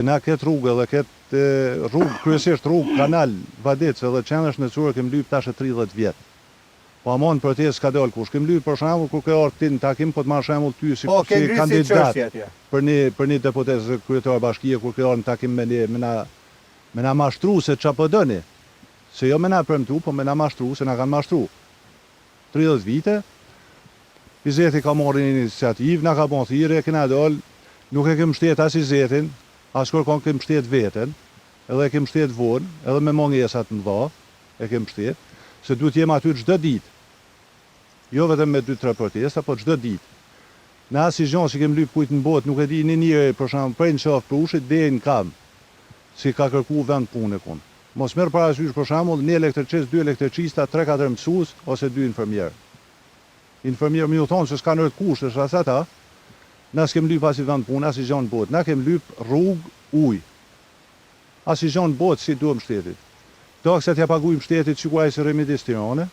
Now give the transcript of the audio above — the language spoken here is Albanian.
Na këtë rrugë dhe këtë rrugë, kryesisht rrugë, kanal, Vadicë dhe qendrës shëndetësore kem lyp tash 30 vjet. Po amon protestë ka dalë kush. Kem lyp për shembull kur ke ardhur ti në takim, po të marr shembull ty si kandidat për një deputet kryetar bashkie kur ke ardhur në takim me na mashtru se ç'a po doni. Se jo me na premtu, po me na mashtru se na kanë mashtru. 30 vite. Izeti ka marrë një iniciativë, na ka bën thirrje, kena dalë, nuk e kem mbështet as Izetin, as kërkon kem mbështet veten, edhe e kem mbështet vonë, edhe me mungesat mëdha, e kem mbështet, se duhet jem aty çdo ditë. Jo vetëm me 2-3 protesta, po çdo ditë. Në asnjë gjë që kem lyp kujt në botë, nuk e di një njeri për shembull prej në qafë prushit deri në kam, si ka kërku vend punë kon. Mos merr parasysh për shembull një elektricist, 2 elektricista, 3-4 mësues ose 2 infermier. Infermier më u thonë se s'ka ndër kushte, as ata. Na s'kem lyp as i vend punë, as i gjë në botë. Na kem lyp rrugë, ujë. As i gjë në botë si duhem shtetit. Do se t'ja paguajmë shtetit sikur ai si Remedis Tirane.